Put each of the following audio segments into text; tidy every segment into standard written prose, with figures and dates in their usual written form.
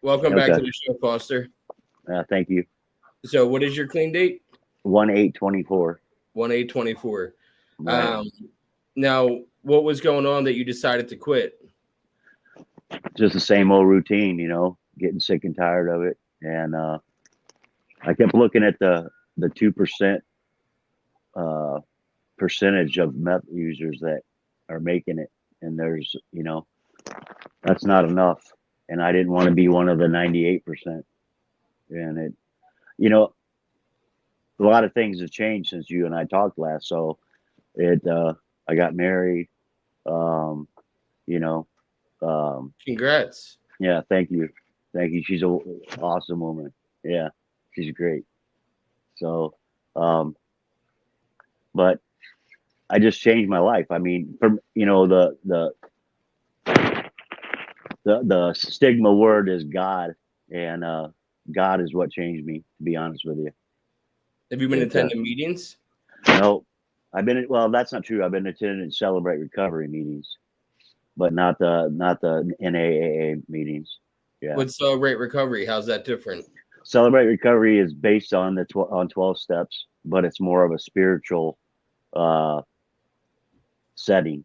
Welcome back Okay. to the show, Foster. Thank you. So, what is your clean date? 1/8/24. 1/8/24. Right. Um, now, what was going on that you decided to quit? Just the same old routine, getting sick and tired of it. And I kept looking at the 2% uh, percentage of meth users that are making it, and that's not enough. And I didn't want to be one of the 98%. And you know, a lot of things have changed since you and I talked last. So I got married. Um, you know, um, Congrats. Yeah, thank you. She's a awesome woman. Yeah, she's great. So, um, but I just changed my life. I mean, from the stigma word is God, and God is what changed me. To be honest with you, Have you been it attending meetings? no, well, that's not true. I've been attending Celebrate Recovery meetings, but not the NAAA meetings. Yeah. What's Celebrate Recovery? How's that different? Celebrate Recovery is based on on 12 steps, but it's more of a spiritual uh, setting,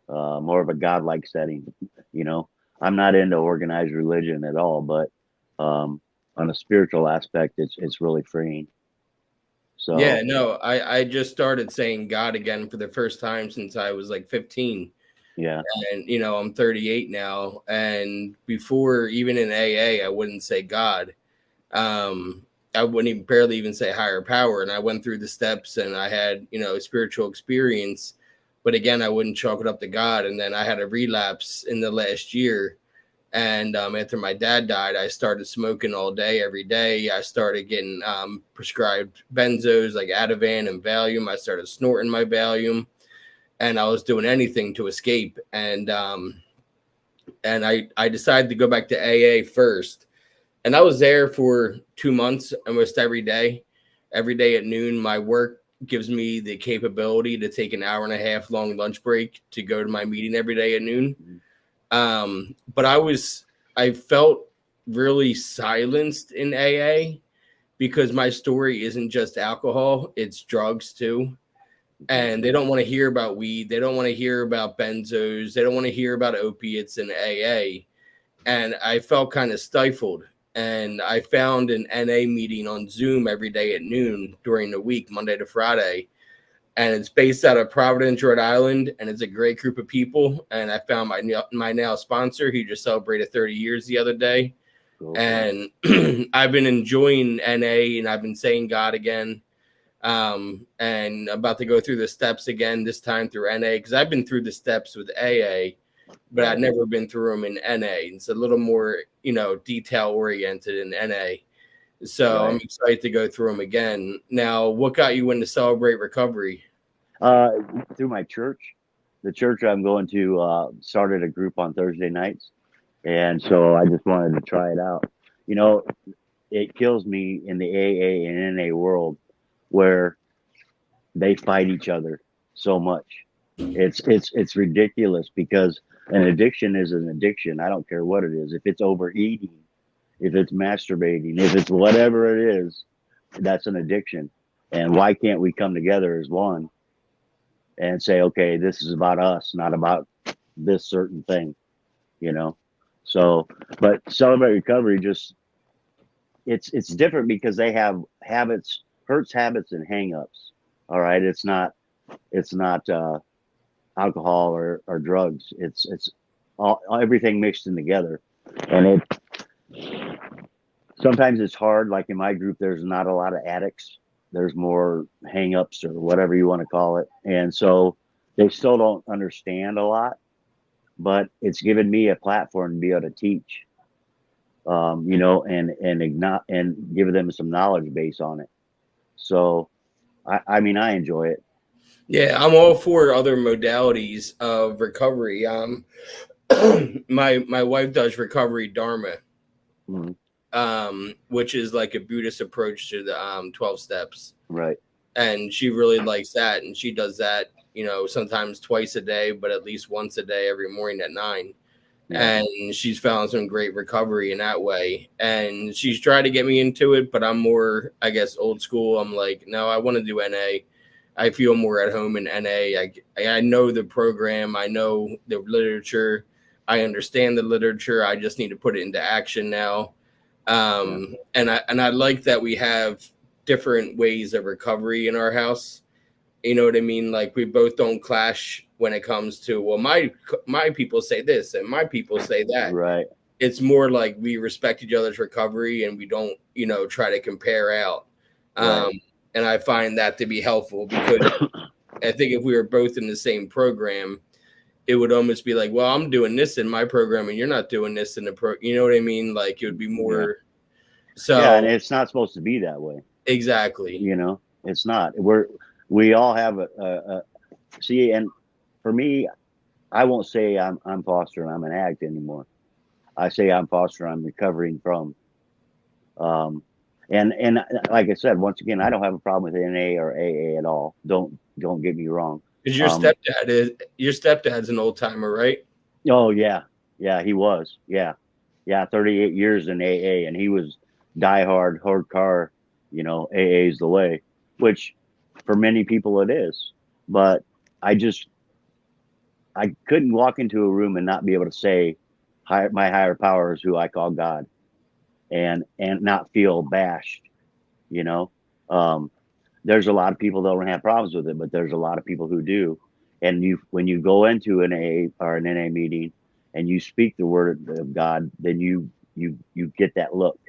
more of a godlike setting. You know, I'm not into organized religion at all, but um, on a spiritual aspect, it's really freeing. Yeah, So no, I just started saying God again for the first time since I was like 15. yeah, And, I'm 38 now. And before, even in AA, I wouldn't say God. Um, I wouldn't even barely even say higher power. And I went through the steps and I had, spiritual experience. But again, I wouldn't chalk it up to God. And then I had a relapse in the last year. And after my dad died, I started smoking all day, every day. I started getting prescribed benzos like Ativan and Valium. I started snorting my Valium, and I was doing anything to escape. And I decided to go back to AA first. And I was there for 2 months, almost every day. Every day at noon, my work gives me the capability to take an hour and a half long lunch break to go to my meeting every day at noon. But I felt really silenced in AA because my story isn't just alcohol, it's drugs too. And they don't want to hear about weed. They don't want to hear about benzos. They don't want to hear about opiates in AA. And I felt kind of stifled. And I found an NA meeting on Zoom every day at noon during the week, Monday to Friday. And it's based out of Providence, Rhode Island, and it's a great group of people. And I found my now sponsor. He just celebrated 30 years the other day, cool. and I've been enjoying NA, and I've been saying God again, and about to go through the steps again this time through NA because I've been through the steps with AA, but I've Right. never been through them in NA. It's a little more detail oriented in NA. So I'm Right. excited to go through them again. Now, what got you into Celebrate Recovery? Uh, Through my church, the church I'm going to started a group on Thursday nights, and so I just wanted to try it out. You know, it kills me in the AA and NA world where they fight each other so much. It's ridiculous because an addiction is an addiction. I don't care what it is. If it's overeating, if it's masturbating, if it's whatever it is, that's an addiction. And why can't we come together as one and say, okay, this is about us, not about this certain thing, you know? So, but Celebrate Recovery just it's different because they have habits, hurts, habits, and hangups. All right, it's not alcohol or drugs. It's all everything mixed in together, and sometimes it's hard. Like in my group, there's not a lot of addicts. There's more hangups or whatever you want to call it, and so they still don't understand a lot. But it's given me a platform to be able to teach, and give them some knowledge base on it. So I mean, I enjoy it. Yeah, I'm all for other modalities of recovery. My wife does recovery Dharma, Mhm. which is like a Buddhist approach to the 12 steps, Right. and she really likes that, and she does that, sometimes twice a day, but at least once a day every morning at 9. Yeah. and she's found some great recovery in that way. And she's tried to get me into it, but I'm more, I guess, old school. I'm like, no, I want to do NA. I feel more at home in NA. I know the program, I know the literature, I understand the literature. I just need to put it into action now. Yeah. And I like that we have different ways of recovery in our house. You know what I mean? Like we both don't clash when it comes to, well, my people say this and my people say that. Right. It's more like we respect each other's recovery and we don't, try to compare out. Right. And I find that to be helpful because I think if we were both in the same program, it would almost be like, well, I'm doing this in my program and you're not doing this in the you know what I mean? Like it would be Yeah. more. Yeah, and So it's not supposed to be that way. exactly. It's not. We all have a see, and for me, I won't say I'm Foster and I'm an addict anymore. I say I'm Foster. I'm recovering from. And like I said, once again, I don't have a problem with NA or AA at all. Don't get me wrong. Because Um, your stepdad's an old timer, right? oh yeah, he was. Yeah, 38 years in AA, and he was diehard, hardcore. AA is the way, which for many people it is. But I just I couldn't walk into a room and not be able to say, my higher power is who I call God, and not feel bashed. You know, um, there's a lot of people that don't have problems with it, but there's a lot of people who do. And when you go into an AA or an NA meeting and you speak the word of God, then you get that look.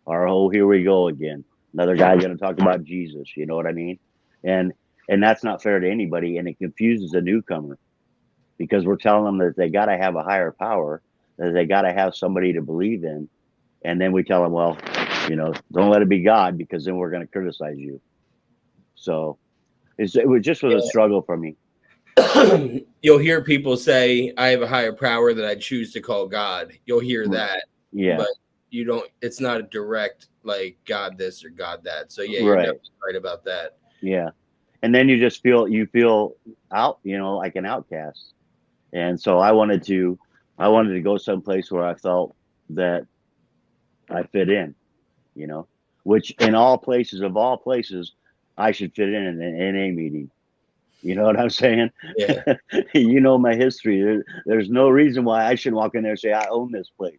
Or, oh, here we go again. Another guy going to talk about Jesus. You know what I mean? And that's not fair to anybody, and it confuses a newcomer because we're telling them that they got to have a higher power, that they got to have somebody to believe in, and then we tell them, well, don't let it be God because then we're going to criticize you. So it was just was a struggle for me. You'll hear people say, I have a higher power that I choose to call God. You'll hear that. Yeah. But you don't, it's not a direct like God this or God that. So yeah, you're Right. definitely right about that. Yeah. And then you feel out, like an outcast. And so I wanted to go someplace where I felt that I fit in, which in all places of all places, I should fit in an NA meeting. You know what I'm saying? Yeah. My history. There's no reason why I should walk in there and say I own this place.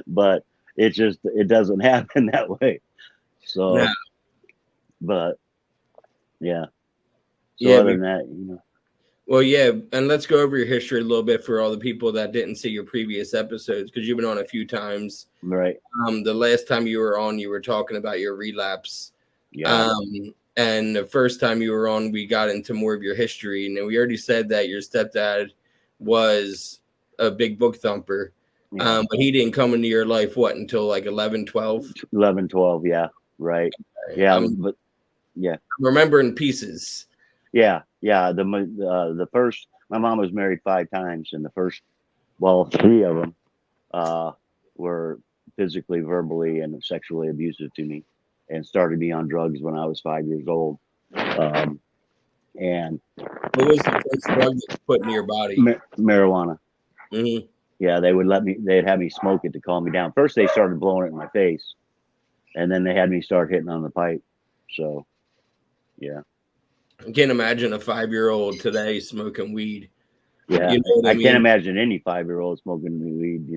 But it doesn't happen that way. So, No. but yeah. So Yeah, other than that, Well, yeah, and let's go over your history a little bit for all the people that didn't see your previous episodes because you've been on a few times. Right. The last time you were on, you were talking about your relapse. Yeah. And the first time you were on, we got into more of your history. And we already said that your stepdad was a big book thumper. Yeah. But he didn't come into your life, until like 11, 12? 11, 12. Yeah. Right. Yeah. But yeah. Remembering pieces. Yeah. Yeah. The first, my mom was married 5 times, and the first, 3 of them were physically, verbally, and sexually abusive to me, and started me on drugs when I was 5 years old. And what was the first drug that you put in your body? Marijuana. Mm-hmm. Yeah, they'd have me smoke it to calm me down. First, they started blowing it in my face, and then they had me start hitting on the pipe. So, yeah. I can't imagine a 5-year-old today smoking weed. Yeah, I can't imagine any 5-year-old smoking weed.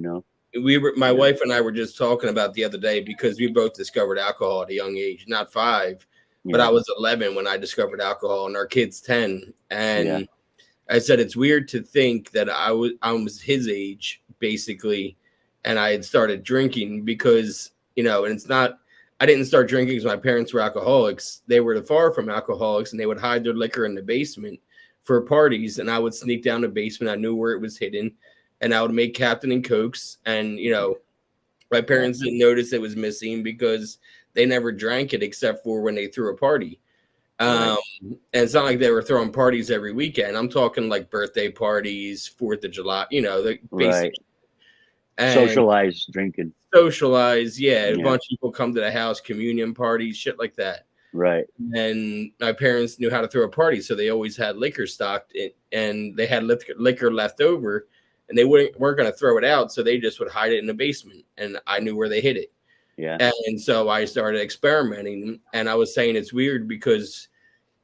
My wife and I were just talking about the other day because we both discovered alcohol at a young age, not 5, but I was 11 when I discovered alcohol, and our kid's 10. And I said, it's weird to think that I was his age basically, and I had started drinking because, and it's not, I didn't start drinking because my parents were alcoholics. They were far from alcoholics, and they would hide their liquor in the basement for parties. And I would sneak down the basement. I knew where it was hidden, and I would make Captain and Cokes. And, my parents didn't notice it was missing because they never drank it except for when they threw a party. And it's not like they were throwing parties every weekend. I'm talking like birthday parties, 4th of July, the basic. And socialized drinking. Socialize, yeah. A bunch of people come to the house, communion parties, shit like that. Right. And my parents knew how to throw a party, so they always had liquor stocked, and they had liquor left over. and they weren't going to throw it out. So they just would hide it in the basement, and I knew where they hid it. Yeah. And so I started experimenting, and I was saying it's weird because,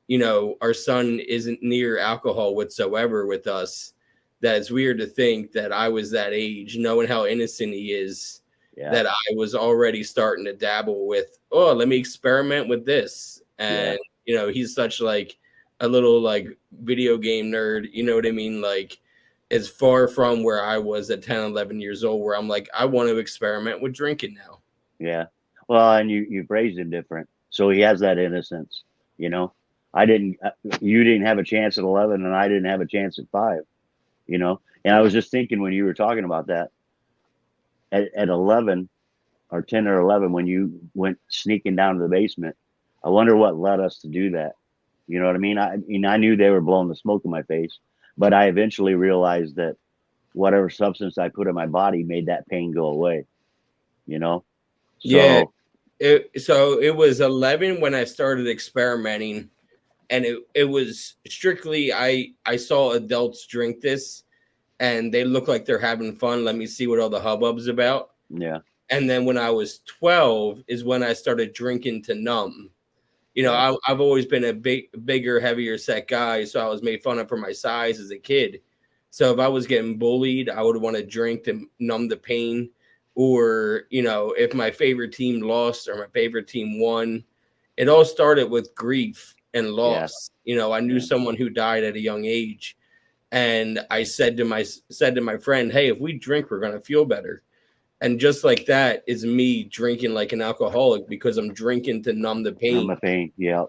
you know, our son isn't near alcohol whatsoever with us. That it's weird to think that I was that age, knowing how innocent he is, that I was already starting to dabble with, oh, let me experiment with this. And, you know, he's such like a little like video game nerd, you know what I mean? Like, as far from where I was at 10, 11 years old, where I'm like, I want to experiment with drinking now. Yeah. Well, and you've raised him different. So he has that innocence, you know. You didn't have a chance at 11 and I didn't have a chance at 5, you know. And I was just thinking when you were talking about that at 11 or 10 or 11, when you went sneaking down to the basement, I wonder what led us to do that. You know what I mean? I mean, I knew they were blowing the smoke in my face, but I eventually realized that whatever substance I put in my body made that pain go away, you know? So, yeah. So it was 11 when I started experimenting, and it was strictly I saw adults drink this and they look like they're having fun. Let me see what all the hubbub's about. yeah. And then when I was 12 is when I started drinking to numb. You know, I've always been a bigger, heavier set guy, so I was made fun of for my size as a kid. So if I was getting bullied, I would want to drink to numb the pain. Or, you know, if my favorite team lost or my favorite team won, it all started with grief and loss. You know, I knew someone who died at a young age, and I said to my friend, hey, if we drink, we're going to feel better. And just like that is me drinking like an alcoholic, because I'm drinking to numb the pain. Numb the pain. Yeah.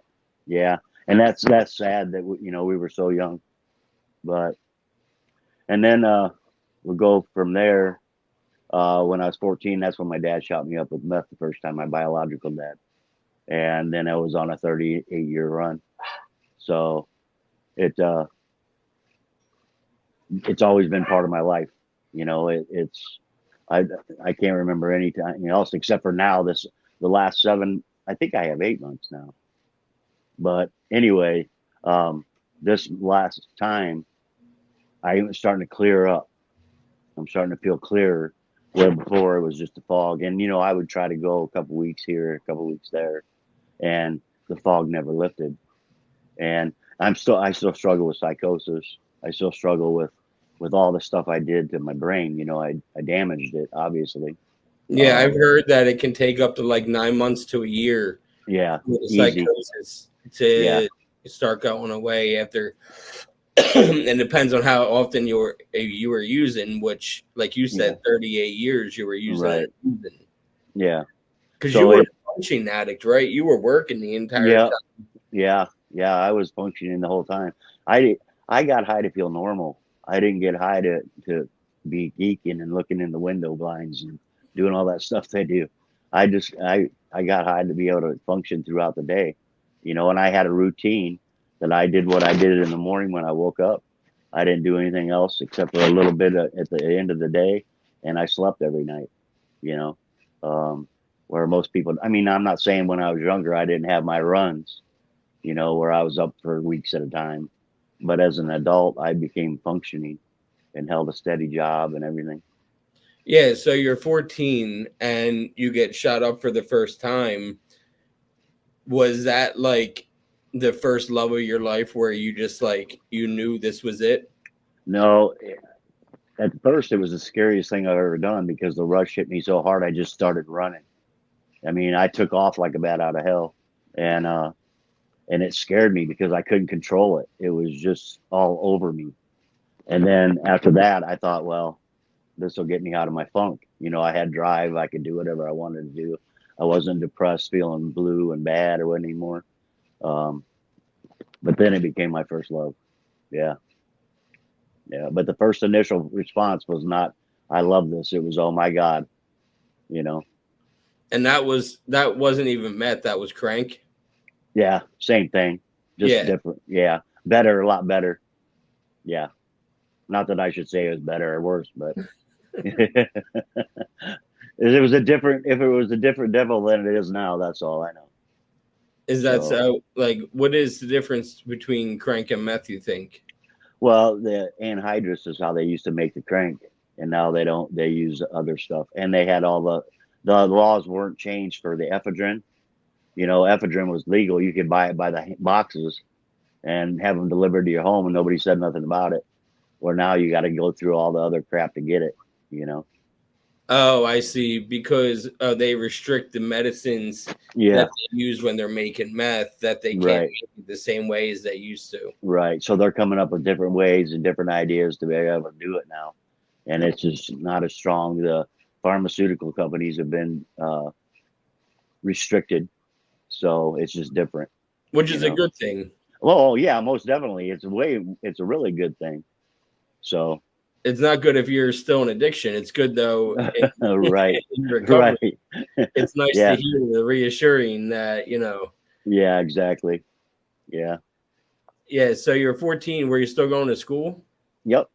Yeah. And that's sad that, you know, we were so young, but, and then, we'll go from there. When I was 14, that's when my dad shot me up with meth the first time, my biological dad. And then I was on a 38-year run. So it's always been part of my life. You know, I can't remember any time else except for now, the last 7, I think I have 8 months now. But anyway, this last time I'm starting to clear up. I'm starting to feel clearer, where before it was just a fog. And, you know, I would try to go a couple weeks here, a couple weeks there, and the fog never lifted. And I still struggle with psychosis. I still struggle with all the stuff I did to my brain. You know, I damaged it, obviously. Yeah, I've heard that it can take up to like 9 months to a year. Yeah, psychosis to start going away after. It depends on how often you were using, which, like you said, 38 years you were using. Right. Yeah, because you were a functioning addict, right? You were working the entire time. Yeah, I was functioning the whole time. I got high to feel normal. I didn't get high to be geeking and looking in the window blinds and doing all that stuff they do. I got high to be able to function throughout the day, you know. And I had a routine that I did what I did in the morning when I woke up. I didn't do anything else except for a little bit at the end of the day, and I slept every night, you know. Where most people, I mean, I'm not saying when I was younger I didn't have my runs, you know, where I was up for weeks at a time. But as an adult, I became functioning and held a steady job and everything. Yeah, so you're 14 and you get shot up for the first time. Was that like the first love of your life where you just like, you knew this was it? No, at first it was the scariest thing I've ever done because the rush hit me so hard I just started running. I mean, I took off like a bat out of hell, and it scared me because I couldn't control it. It was just all over me. And then after that, I thought, well, this will get me out of my funk. You know, I had drive. I could do whatever I wanted to do. I wasn't depressed, feeling blue and bad or anymore. But then it became my first love. Yeah. But the first initial response was not, I love this. It was, oh my God, you know. And that wasn't even meth. That was crank. Yeah. Same thing. Just different. Yeah. Better, a lot better. Yeah. Not that I should say it was better or worse, but if it was a different devil than it is now, that's all I know. Is that so? Like, what is the difference between crank and meth, you think? Well, the anhydrous is how they used to make the crank, and now they don't. They use other stuff, and they had all the laws weren't changed for the ephedrine. You know, ephedrine was legal. You could buy it by the boxes and have them delivered to your home, and nobody said nothing about it. Where now you got to go through all the other crap to get it. You know. Oh, I see. Because they restrict the medicines Yeah. that they use when they're making meth, that they can't Right. make it the same way as they used to. Right. So they're coming up with different ways and different ideas to be able to do it now, and it's just not as strong. The pharmaceutical companies have been restricted, so it's just different. Which You is a know. good thing. Oh yeah, most definitely. It's a really good thing. So It's not good if you're still in addiction. It's good though right, in recovery. right. It's nice to Yeah, hear the reassuring that, yeah, exactly. Yeah, yeah, so you're 14, were you still going to school? yep.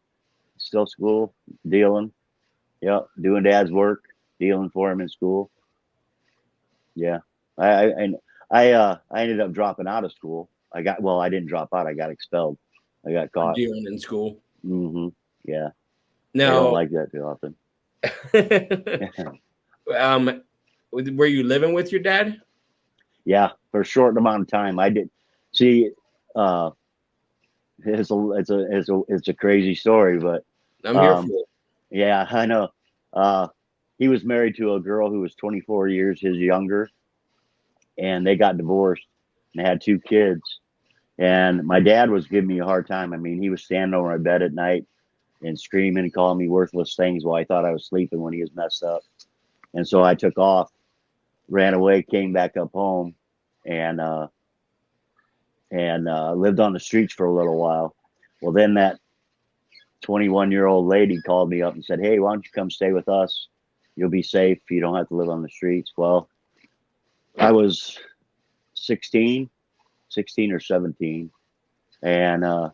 Still school, dealing. Yep, doing dad's work, dealing for him in school. Yeah, and I ended up dropping out of school. I didn't drop out. I got expelled. I got For caught. dealing in school. Yeah, they don't Now, like that too often. um, were you living with your dad? Yeah, for a short amount of time. I did see. Uh, it's a crazy story, but I'm here for um, it. yeah, I know. Uh, he was married to a girl who was 24 years his younger, and they got divorced and had two kids. And my dad was giving me a hard time. I mean, he was standing over my bed at night and screaming and calling me worthless things while I thought I was sleeping when he was messed up. And so I took off, ran away, came back up home, and lived on the streets for a little while. Well, then that 21-year-old lady called me up and said, "Hey, why don't you come stay with us? You'll be safe. You don't have to live on the streets." Well, I was 16, 16 or 17, and I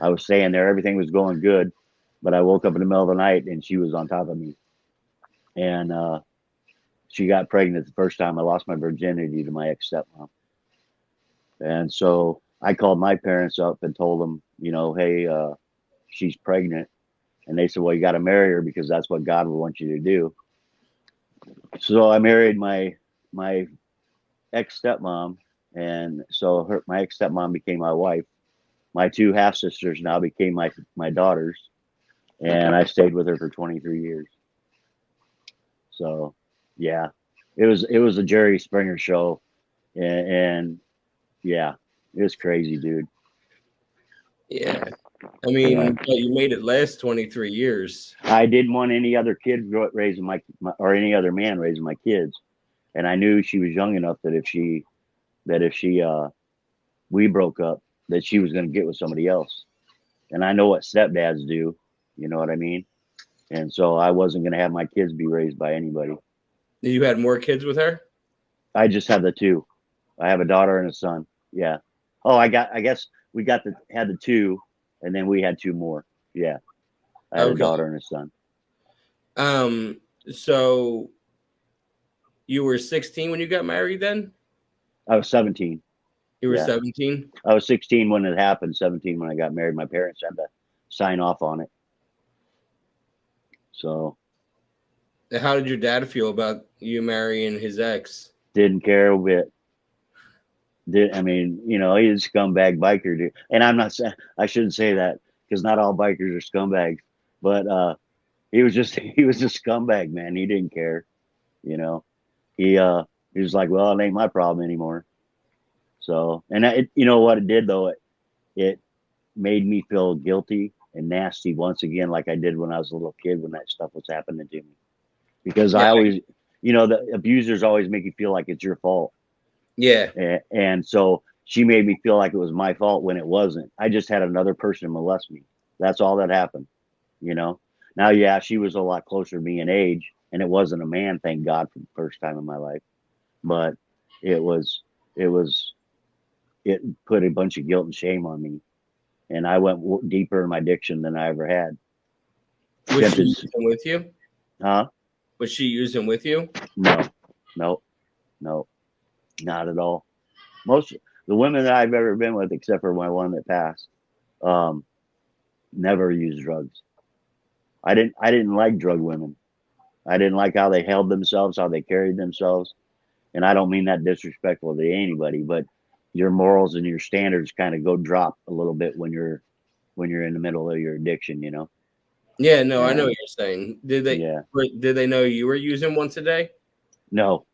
was staying there. Everything was going good, but I woke up in the middle of the night and she was on top of me, and she got pregnant the first time. I lost my virginity to my ex stepmom, and so I called my parents up and told them, hey, she's pregnant. And they said, "Well, you got to marry her because that's what God would want you to do." So I married my ex stepmom, and so my ex stepmom became my wife. My two half sisters now became my daughters, and I stayed with her for 23 years. So, yeah, it was a Jerry Springer show, and yeah, it was crazy, dude. Yeah. I Yeah. mean, but you made it last 23 years. I didn't want any other kid raising or any other man raising my kids, and I knew she was young enough that if she we broke up, that she was going to get with somebody else. And I know what stepdads do, you know what I mean? And so I wasn't going to have my kids be raised by anybody. You had more kids with her? I just have the two. I have a daughter and a son. Yeah. Oh, I guess we had the two, and then we had two more. Yeah. I had a Okay. daughter and a son. So you were 16 when you got married then? I was 17. You were Yeah. 17? I was 16 when it happened, 17 when I got married. My parents had to sign off on it. So How did your dad feel about you marrying his ex? didn't care a bit. I mean, he's a scumbag biker, dude. And I'm not saying, I shouldn't say that because not all bikers are scumbags, but he was just he was a scumbag, man. He didn't care, you know. He was like, "Well, it ain't my problem anymore." So, and you know what it did though? It made me feel guilty and nasty once again, like I did when I was a little kid when that stuff was happening to me. Because Yeah. I always, the abusers always make you feel like it's your fault. Yeah. And so she made me feel like it was my fault when it wasn't. I just had another person molest me. That's all that happened, you know. Now, yeah, she was a lot closer to me in age, and it wasn't a man, thank God, for the first time in my life. But it was, it put a bunch of guilt and shame on me, and I went deeper in my addiction than I ever had. Was she using with you? Huh? Was she using with you? No, no, no, not at all. Most the women that I've ever been with, except for my one that passed, um, never used drugs. I didn't like drug women. I didn't like how they held themselves, how they carried themselves. And I don't mean that disrespectful to anybody, but your morals and your standards kind of go drop a little bit when you're in the middle of your addiction, you know? Yeah, no, I know And what you're saying. yeah, Did they know you were using once a day? no,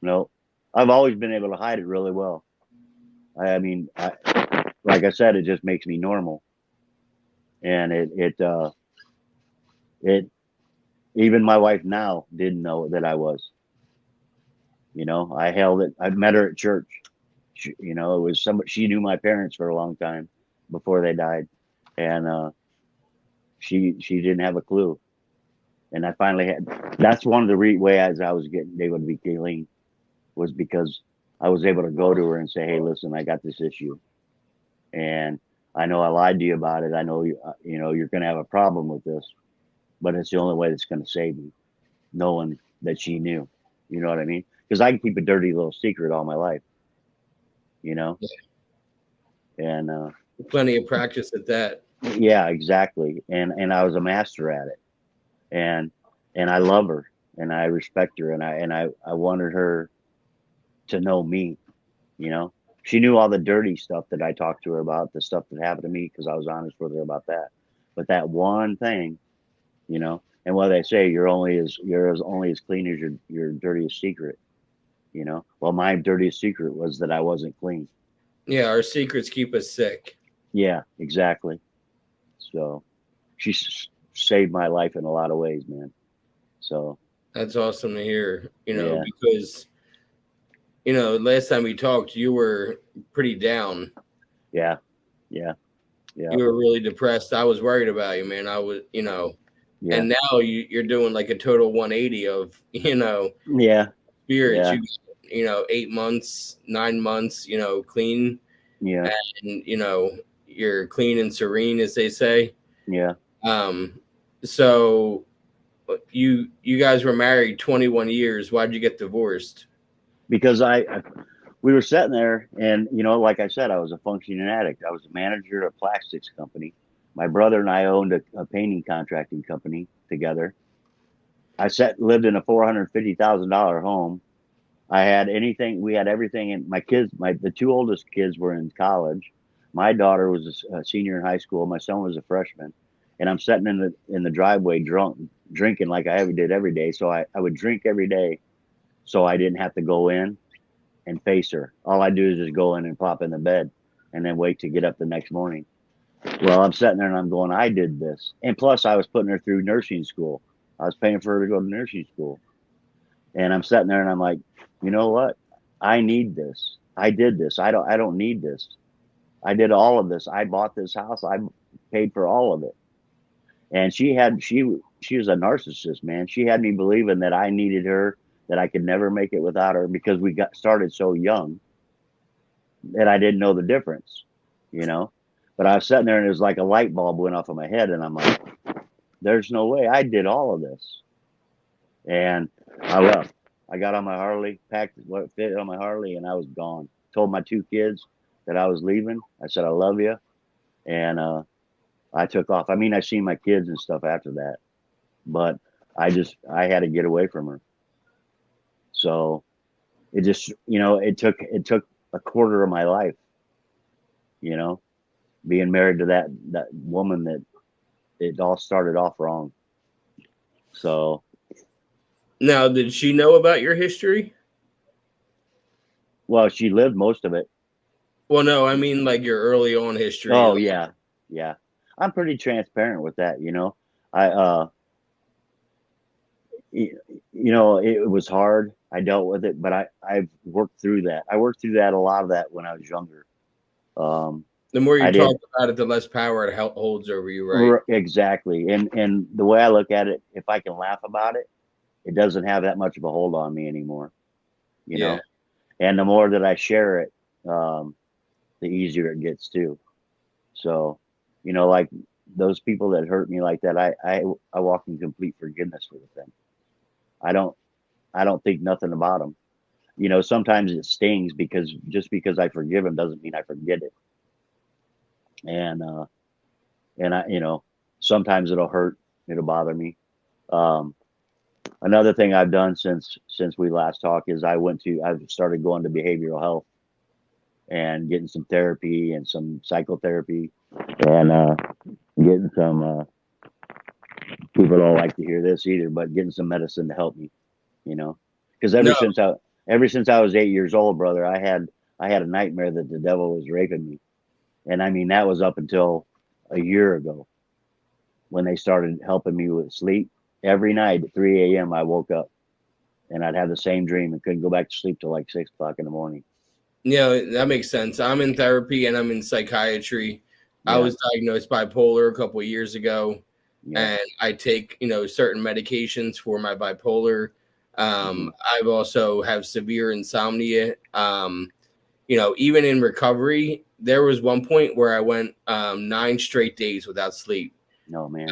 no. I've always been able to hide it really well. I mean, like I said, it just makes me normal. And it, even my wife now didn't know that I was, you know, I held it. I met her at church. You know, it was somebody, she knew my parents for a long time before they died. And, she didn't have a clue. And I finally had, that's one of the ways I was getting able to be clean was because I was able to go to her and say, hey, listen, I got this issue. And I know I lied to you about it. I know you know, you're going to have a problem with this, but it's the only way that's going to save me, knowing that she knew. You know what I mean? Because I can keep a dirty little secret all my life, you know? And Plenty of practice at that. yeah, exactly. And I was a master at it. And I love her and I respect her and I wanted her to know me, you know. She knew all the dirty stuff that I talked to her about, the stuff that happened to me because I was honest with her about that. But that one thing, you know, and what they say, you're as only as clean as your dirtiest secret, you know. Well, my dirtiest secret was that I wasn't clean. Yeah, our secrets keep us sick. Yeah, exactly. So she saved my life in a lot of ways, man. So That's awesome to hear, yeah, because, last time we talked, you were pretty down. yeah, yeah, yeah, You were really depressed. I was worried about you, man. I was, yeah, and now you're doing like a total 180 of, yeah, spirits. yeah, 8 months, 9 months, clean, yeah, and, you're clean and serene, as they say. yeah. Um, so you guys were married 21 years. Why'd you get divorced? Because we were sitting there, and you know, like I said, I was a functioning addict. I was a manager of a plastics company. My brother and I owned a painting contracting company together. Lived in a $450,000 home. I had anything. We had everything. And my kids, the two oldest kids were in college. My daughter was a senior in high school. My son was a freshman. And I'm sitting in the driveway drunk, drinking like I did every day. So I would drink every day, so I didn't have to go in and face her. All I do is just go in and pop in the bed, and then wait to get up the next morning. Well, I'm sitting there and I'm going, I did this, and plus I was putting her through nursing school. I was paying for her to go to nursing school. And I'm sitting there and I'm like, you know what? I need this. I did this. I don't need this. I did all of this. I bought this house. I paid for all of it. And she was a narcissist, man. She had me believing that I needed her, that I could never make it without her because we got started so young that I didn't know the difference, you know. But I was sitting there and it was like a light bulb went off of my head and I'm like, there's no way I did all of this. And I left. I got on my Harley, packed what fit on my Harley, and I was gone. Told my two kids that I was leaving. I said, I love you. And I took off. I mean, I seen my kids and stuff after that, but I had to get away from her. So it just, you know, it took a quarter of my life, you know, being married to that woman that it all started off wrong. So, Now, did she know about your history? well, she lived most of it. Well, no, I mean like your early on history. Oh yeah, yeah. I'm pretty transparent with that, you know. I you know, it was hard. I dealt with it, but I've worked through that. I worked through that, a lot of that when I was younger. Um, The more you I talk did about it, the less power it holds over you, right? exactly. And the way I look at it, if I can laugh about it, it doesn't have that much of a hold on me anymore, you Yeah. know. And the more that I share it, the easier it gets too. So, you know, like those people that hurt me like that, I walk in complete forgiveness with them. I don't I don't think nothing about them. You know, sometimes it stings because just because I forgive them doesn't mean I forget it. And and sometimes it'll hurt, it'll bother me. Um, Another thing I've done since we last talked is I've started going to behavioral health and getting some therapy and some psychotherapy, and getting some people don't like to hear this either, but getting some medicine to help me, because No, ever since I was 8 years old, brother, I had a nightmare that the devil was raping me, and I mean that was up until a year ago when they started helping me with sleep. Every night at 3 a.m. I woke up and I'd have the same dream and couldn't go back to sleep till like 6 o'clock in the morning. that makes sense. I'm in therapy and I'm in psychiatry. I Yeah, was diagnosed bipolar a couple of years ago, yeah, and I take certain medications for my bipolar. hmm I've also have severe insomnia. Even in recovery, there was one point where I went 9 straight days without sleep. no man,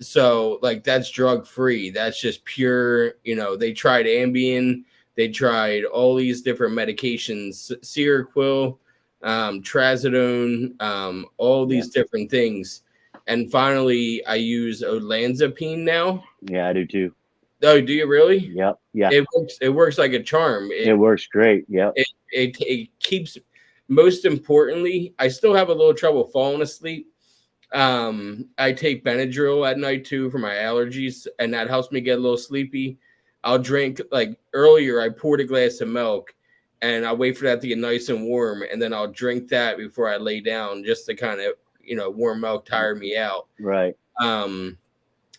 So like that's drug free. That's just pure. They tried Ambien, they tried all these different medications, Seroquel, Trazodone, all yeah, these different things. And finally, I use olanzapine now. yeah, I do too. Oh, do you really? Yep, yeah, It works. It works like a charm. it works great. Yep, It keeps. Most importantly, I still have a little trouble falling asleep. I take Benadryl at night too for my allergies, and that helps me get a little sleepy. I'll drink like earlier. I poured a glass of milk, and I'll wait for that to get nice and warm, and then I'll drink that before I lay down, just to kind of warm milk tire me out. right. Um,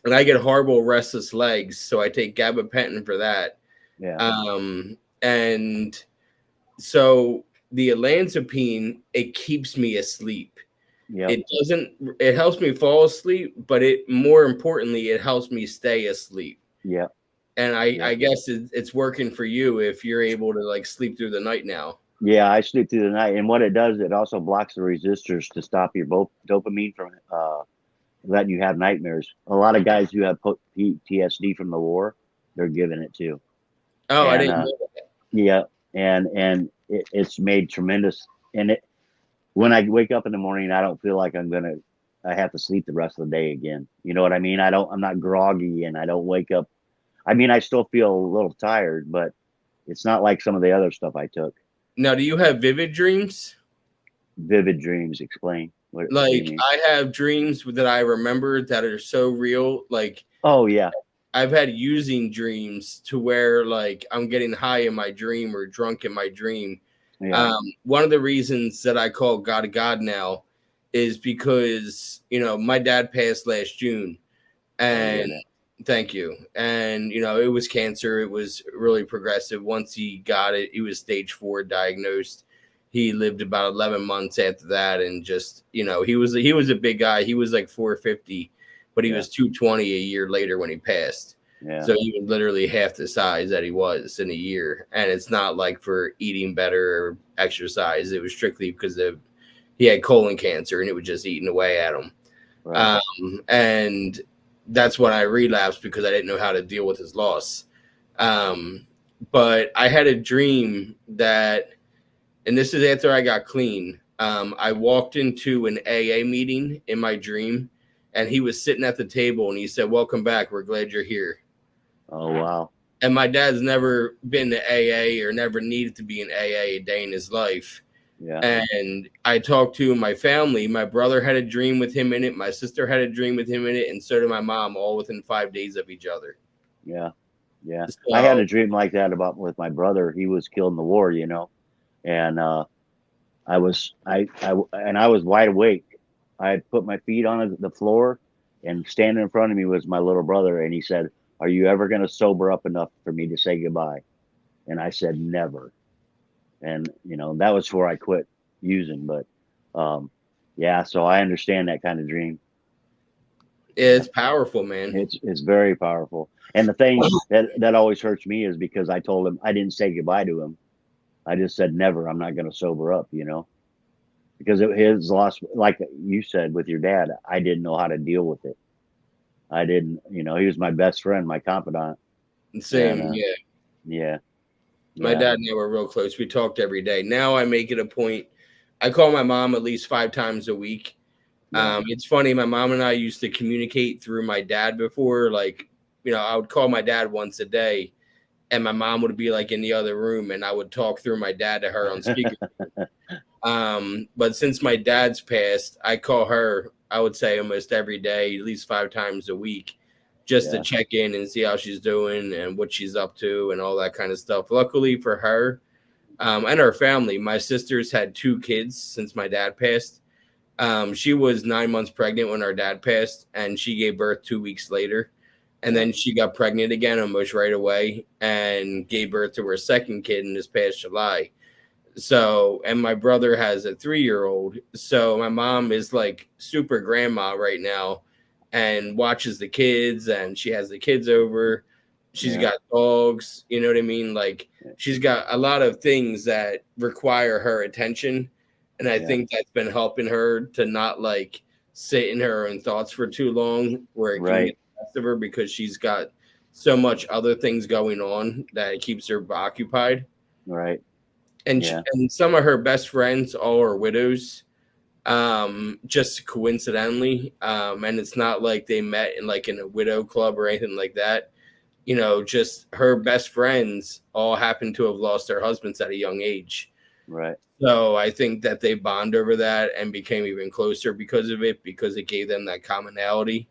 and I get horrible restless legs, so I take gabapentin for that. Yeah, And so the olanzapine, it keeps me asleep. yep, It helps me fall asleep, but more importantly, it helps me stay asleep. yep, And I, yep. I guess it's working for you if you're able to like sleep through the night now. Yeah, I sleep through the night, and what it does, it also blocks the resistors to stop your dopamine from letting you have nightmares. A lot of guys who have PTSD from the war, they're giving it too, Oh, I and didn't know. yeah, and it's made tremendous. And when I wake up in the morning, I don't feel like I have to sleep the rest of the day again. You know what I mean? I'm not groggy, and I don't wake up. I mean, I still feel a little tired, but it's not like some of the other stuff I took. Now, do you have vivid dreams? Vivid dreams. Explain. What do you Like mean? I have dreams that I remember that are so real. Like Oh yeah, I've had using dreams to where like I'm getting high in my dream or drunk in my dream. yeah. One of the reasons that I call God a God now is because my dad passed last June, Sorry to hear and that. thank you. And it was cancer. It was really progressive. Once he got it, he was stage 4 diagnosed. He lived about 11 months after that, and just he was a big guy. He was like 450, but he Yeah, was 220 a year later when he passed. yeah, So he was literally half the size that he was in a year. And it's not like for eating better or exercise. It was strictly because he had colon cancer and it was just eating away at him. right. And that's when I relapsed because I didn't know how to deal with his loss. But I had a dream that, and this is after I got clean. I walked into an AA meeting in my dream, and he was sitting at the table and he said, "Welcome back. We're glad you're here." Oh wow. And my dad's never been to AA or never needed to be in AA a day in his life. Yeah, And I talked to my family. My brother had a dream with him in it. My sister had a dream with him in it. And so did my mom, all within 5 days of each other. yeah, yeah. I had So, a dream like that about with my brother. He was killed in the war, and I was wide awake. I had put my feet on the floor, and standing in front of me was my little brother, and he said, "Are you ever going to sober up enough for me to say goodbye?" And I said, "Never." And that was before I quit using. But yeah, so I understand that kind of dream. Yeah, it's powerful, man. it's very powerful. And the thing that always hurts me is because I told him I didn't say goodbye to him. I just said never. I'm not going to sober up, because his loss, like you said with your dad, I didn't know how to deal with it. I didn't, he was my best friend, my confidant, and Same. Yeah. yeah, My yeah, dad and I were real close. We talked every day. Now I make it a point. I call my mom at least 5 times a week Yeah. It's funny. My mom and I used to communicate through my dad before. Like, I would call my dad once a day, and my mom would be like in the other room, and I would talk through my dad to her on speaker. But since my dad's passed, I call her, I would say almost every day, at least 5 times a week, just to check in and see how she's doing and what she's up to and all that kind of stuff. Luckily for her, and her family, my sister's had 2 kids since my dad passed. She was 9 months pregnant when her dad passed, and she gave birth 2 weeks later. And then she got pregnant again almost right away and gave birth to her second kid in this past July. So, and my brother has a 3-year-old. So my mom is like super grandma right now and watches the kids, and she has the kids over. She's got dogs, you know what I mean? Like, she's got a lot of things that require her attention. And I think that's been helping her to not like sit in her own thoughts for too long, where it can get the best of her, because she's got so much other things going on that it keeps her occupied. Right. And, and some of her best friends all are widows, just coincidentally. And it's not like they met in a widow club or anything like that. Just her best friends all happen to have lost their husbands at a young age. Right. So I think that they bond over that and became even closer because of it, because it gave them that commonality.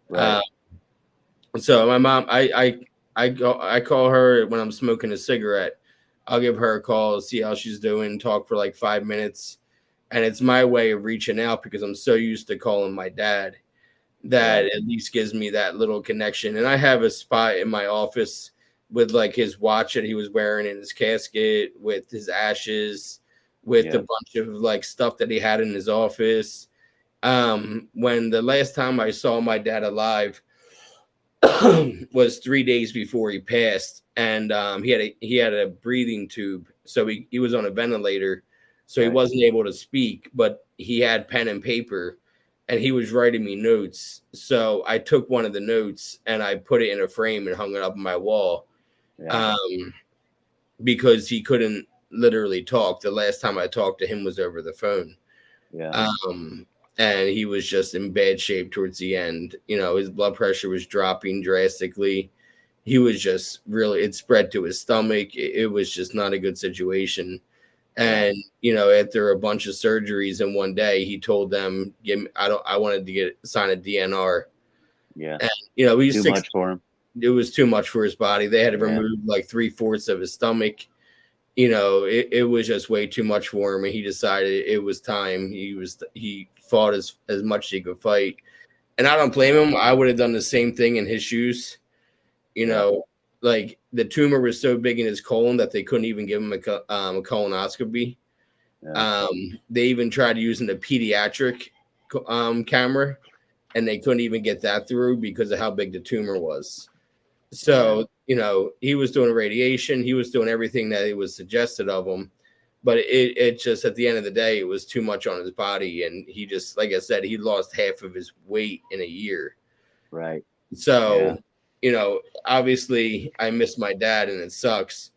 Right. So my mom, I call her when I'm smoking a cigarette. I'll give her a call, see how she's doing, talk for like 5 minutes. And it's my way of reaching out, because I'm so used to calling my dad that at least gives me that little connection. And I have a spot in my office with like his watch that he was wearing in his casket, with his ashes, with a bunch of like stuff that he had in his office. When the last time I saw my dad alive was 3 days before he passed. And he had a breathing tube, so he was on a ventilator, so he wasn't able to speak, but he had pen and paper, and he was writing me notes. So I took one of the notes and I put it in a frame and hung it up on my wall, because he couldn't literally talk. The last time I talked to him was over the phone. And he was just in bad shape towards the end. His blood pressure was dropping drastically. He was just really, it spread to his stomach. It was just not a good situation. And, after a bunch of surgeries in one day, he told them, I wanted to sign a DNR. Yeah. And, he was too much for him. It was too much for his body. They had to remove like 3/4 of his stomach. It was just way too much for him. And he decided it was time. He fought as much as he could fight. And I don't blame him. I would have done the same thing in his shoes. Like the tumor was so big in his colon that they couldn't even give him a colonoscopy. They even tried using a pediatric camera, and they couldn't even get that through because of how big the tumor was. So, he was doing radiation. He was doing everything that it was suggested of him. But it just, at the end of the day, it was too much on his body. And he just, like I said, he lost half of his weight in a year. Right. So, obviously I miss my dad and it sucks.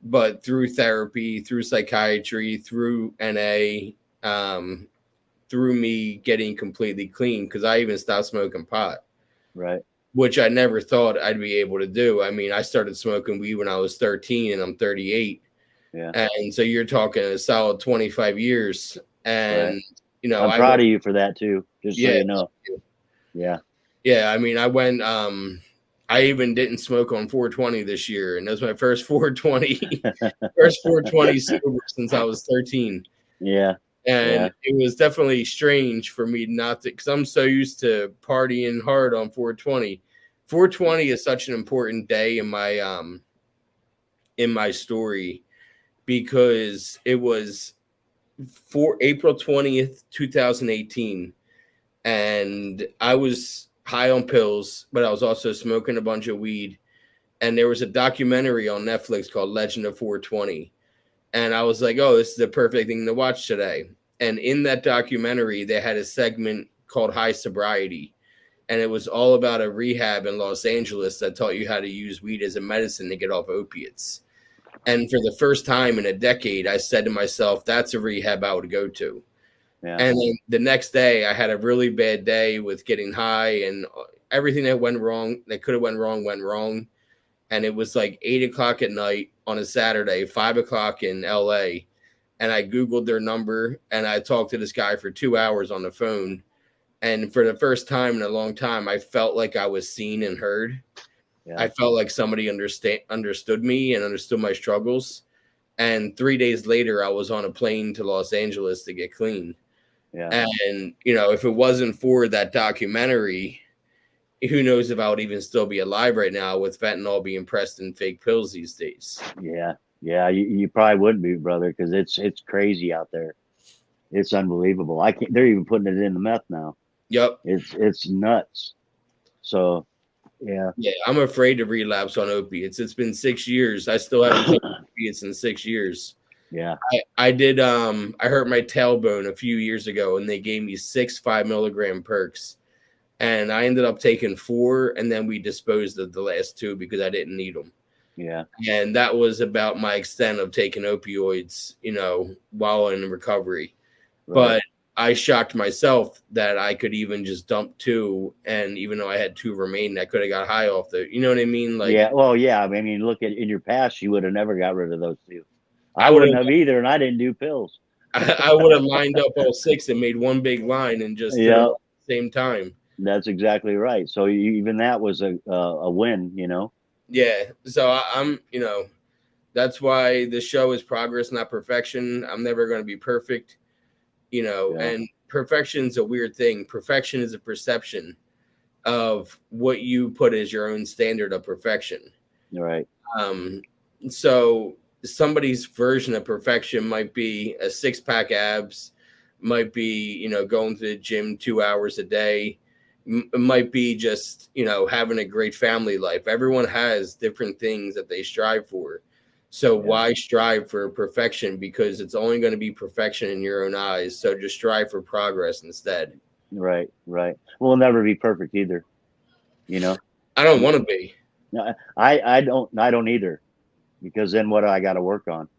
But through therapy, through psychiatry, through NA, through me getting completely clean, because I even stopped smoking pot. Right. Which I never thought I'd be able to do. I mean, I started smoking weed when I was 13 and I'm 38. Yeah. And so you're talking a solid 25 years. And, I'm proud of you for that too. Just so you know. Yeah. Yeah. I mean, I went, I even didn't smoke on 420 this year. And that was my first 420, first 420 sober since I was 13. Yeah. And it was definitely strange for me not to, because I'm so used to partying hard on 420. 420 is such an important day in my story, because it was April 20th, 2018. And I was high on pills, but I was also smoking a bunch of weed. And there was a documentary on Netflix called Legend of 420. And I was like, oh, this is the perfect thing to watch today. And in that documentary, they had a segment called High Sobriety. And it was all about a rehab in Los Angeles that taught you how to use weed as a medicine to get off opiates. And for the first time in a decade, I said to myself, that's a rehab I would go to. Yeah. And then the next day, I had a really bad day with getting high, and everything that went wrong, that could have went wrong. And it was like 8 o'clock at night on a Saturday, 5 o'clock in LA. And I Googled their number, and I talked to this guy for 2 hours on the phone. And for the first time in a long time, I felt like I was seen and heard. Yeah. I felt like somebody understood me and understood my struggles. And 3 days later, I was on a plane to Los Angeles to get clean. Yeah. And, if it wasn't for that documentary, who knows if I would even still be alive right now with fentanyl being pressed in fake pills these days. Yeah. Yeah. You probably wouldn't be, brother, because it's crazy out there. It's unbelievable. I can't. They're even putting it in the meth now. Yep. It's nuts. So, yeah. Yeah, I'm afraid to relapse on opiates. It's been 6 years. I still haven't taken opiates in 6 years. Yeah. I did. I hurt my tailbone a few years ago, and they gave me 6 5 milligram perks, and I ended up taking 4, and then we disposed of the last 2 because I didn't need them. Yeah. And that was about my extent of taking opioids, while in recovery. Right. But I shocked myself that I could even just dump 2, and even though I had 2 remaining, I could have got high off the. You know what I mean? Like, yeah. Well, yeah. I mean, look at in your past, you would have never got rid of those 2. I wouldn't have either, and I didn't do pills. I would have lined up all 6 and made one big line and just Yeah. at the same time. That's exactly right. So even that was a win, Yeah. So I'm, that's why the show is progress, not perfection. I'm never going to be perfect, Yeah. and perfection is a weird thing. Perfection is a perception of what you put as your own standard of perfection. Right. So somebody's version of perfection might be a 6-pack abs, might be, going to the gym 2 hours a day. It might be just, having a great family life. Everyone has different things that they strive for. So why strive for perfection? Because it's only going to be perfection in your own eyes. So just strive for progress instead. Right. Right. We'll never be perfect either. I don't want to be. I don't either, because then what do I got to work on?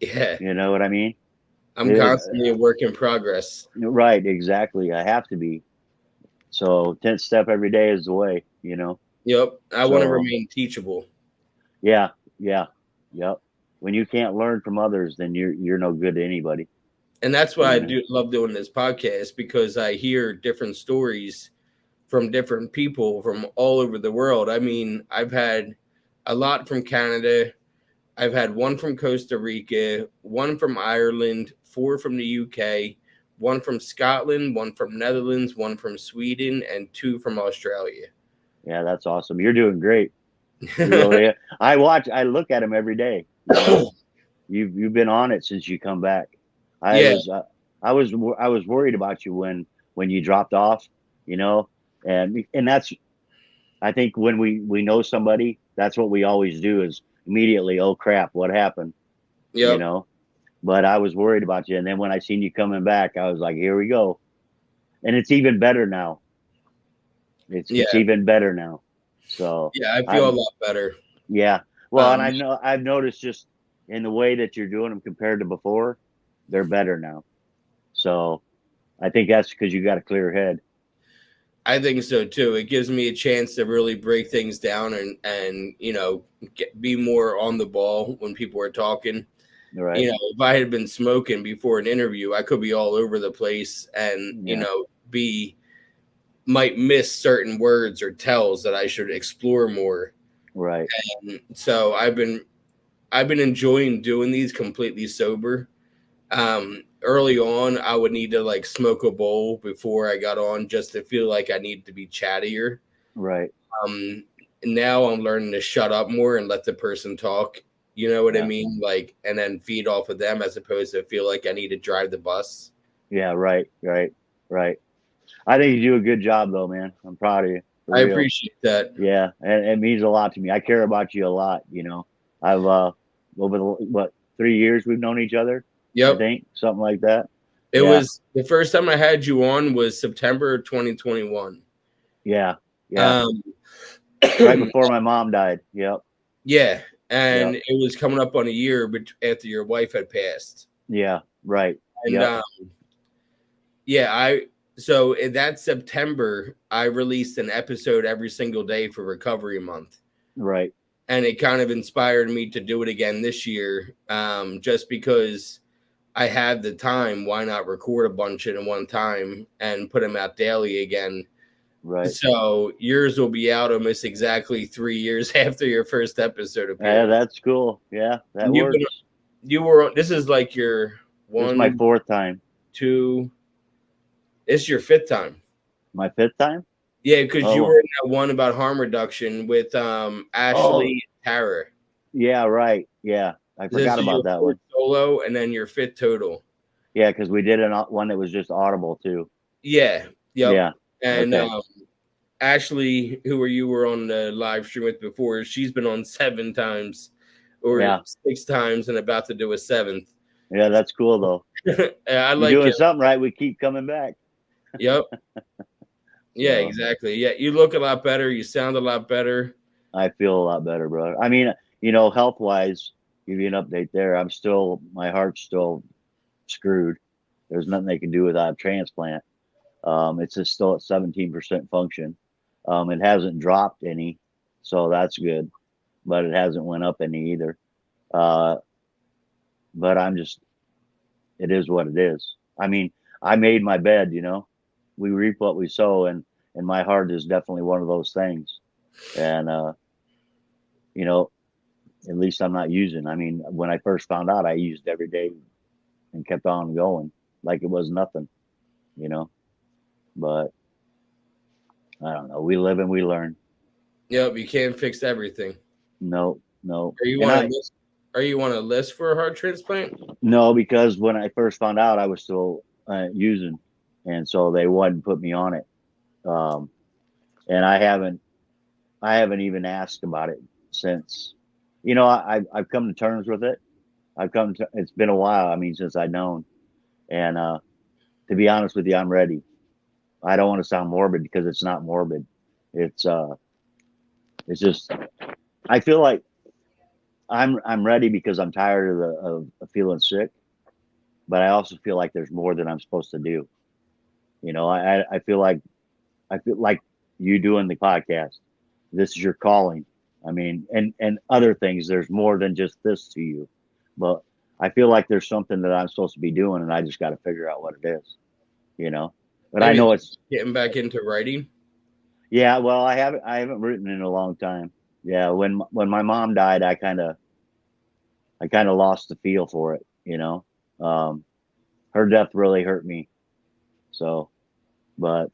Yeah. You know what I mean? I'm constantly a work in progress. Right. Exactly. I have to be. So 10th step every day is the way, Yep. I want to remain teachable. Yeah. Yeah. Yep. When you can't learn from others, then you're no good to anybody. And that's why I do love doing this podcast, because I hear different stories from different people from all over the world. I mean, I've had a lot from Canada. I've had one from Costa Rica, one from Ireland, 4 from the UK, 1 from Scotland, 1 from Netherlands, 1 from Sweden, and 2 from Australia. Yeah, that's awesome. You're doing great. Really, I look at them every day. You've been on it since you come back. I was worried about you when you dropped off, and that's, I think when we know somebody, that's what we always do is immediately, oh crap, what happened? Yep. But I was worried about you, and then when I seen you coming back, I was like, here we go. And it's even better now. It's even better now. So yeah, I feel a lot better. Yeah. Well, and I've noticed just in the way that you're doing them compared to before, they're better now. So I think that's because you got a clear head. I think so too. It gives me a chance to really break things down and be more on the ball when people are talking. Right. If I had been smoking before an interview, I could be all over the place and might miss certain words or tells that I should explore more. Right. And so I've been enjoying doing these completely sober. Early on, I would need to smoke a bowl before I got on just to feel like I need to be chattier. Right. Now I'm learning to shut up more and let the person talk. You know what I mean? And then feed off of them as opposed to feel like I need to drive the bus. Yeah. Right. I think you do a good job though, man. I'm proud of you. I appreciate that. Yeah. And it means a lot to me. I care about you a lot. I've, over the 3 years we've known each other. Yep. I think something like that. It was the first time I had you on was September 2021. Yeah. Yeah. Right before my mom died. Yep. Yeah. And it was coming up on a year after your wife had passed. Yeah. Right. And Yeah, so in that September, I released an episode every single day for Recovery Month. Right. And it kind of inspired me to do it again this year, just because I had the time. Why not record a bunch in one time and put them out daily again? Right. So yours will be out almost exactly 3 years after your first episode appeared. Yeah, that's cool. Yeah, that works. You were. This is like your one. This is my 4th time. 2. It's your 5th time. My 5th time? Yeah, because you were in that one about harm reduction with Ashley and Tara. Yeah, right. Yeah, I forgot about that one. Solo, and then your 5th total. Yeah, because we did one that was just audible too. Yeah. Yep. Yeah. And Ashley, who you were on the live stream with before, she's been on 7 times or 6 times and about to do a 7th. Yeah, that's cool though. I like doing something right. We keep coming back. Yep. Yeah, exactly. Yeah, you look a lot better. You sound a lot better. I feel a lot better, brother. I mean, health wise, give you an update there. My heart's still screwed. There's nothing they can do without a transplant. It's just still at 17% function. It hasn't dropped any, so that's good, but it hasn't went up any either. But it is what it is. I mean, I made my bed, we reap what we sow, and my heart is definitely one of those things. And, at least I'm not using. I mean, when I first found out, I used every day and kept on going like it was nothing, but I don't know. We live and we learn. Yep. You can't fix everything. No. Are you on a list for a heart transplant? No, because when I first found out, I was still using, and so they wouldn't put me on it. And I haven't even asked about it since. I've come to terms with it. It's been a while. I mean, since I've known, and to be honest with you, I'm ready. I don't want to sound morbid because it's not morbid. It's just, I feel like I'm ready because I'm tired of feeling sick, but I also feel like there's more than I'm supposed to do. I feel like you doing the podcast. This is your calling. I mean, and other things. There's more than just this to you, but I feel like there's something that I'm supposed to be doing, and I just got to figure out what it is. But maybe I know it's getting back into writing. Yeah, well, I haven't written in a long time. Yeah, when my mom died, I kind of lost the feel for it. Her death really hurt me. So, but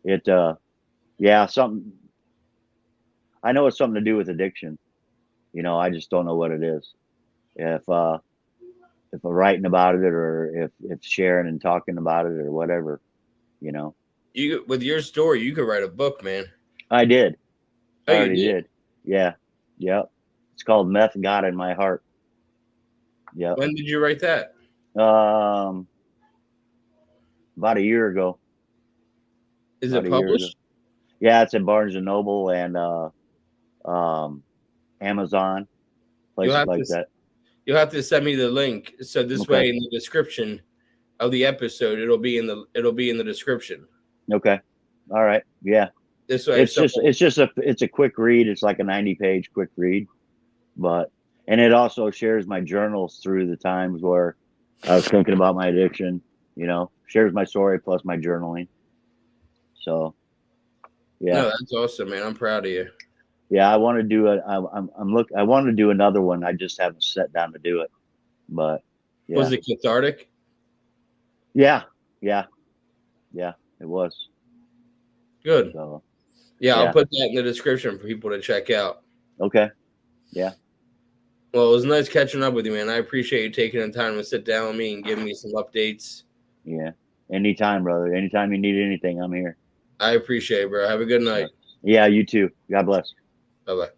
it, something. I know it's something to do with addiction. I just don't know what it is. If I'm writing about it, or if sharing and talking about it, or whatever, You with your story, you could write a book, man. I did. Oh, I already did. Yeah. Yep. It's called Meth God in My Heart. Yeah. When did you write that? About a year ago. Is it published? Yeah, it's at Barnes and Noble and Amazon, places like that. You'll have to send me the link, so this way in the description of the episode, it'll be in the description. Okay. All right. Yeah. This way, it's a quick read. It's like a 90-page quick read, and it also shares my journals through the times where I was thinking about my addiction. Shares my story plus my journaling. So, yeah. No, that's awesome, man. I'm proud of you. Yeah, I want to do it. I want to do another one. I just haven't sat down to do it. But yeah. Was it cathartic? Yeah, it was. Good. So, I'll put that in the description for people to check out. Okay. Yeah. Well, it was nice catching up with you, man. I appreciate you taking the time to sit down with me and give me some updates. Yeah. Anytime, brother. Anytime you need anything, I'm here. I appreciate it, bro. Have a good night. Yeah, you too. God bless. Bye-bye.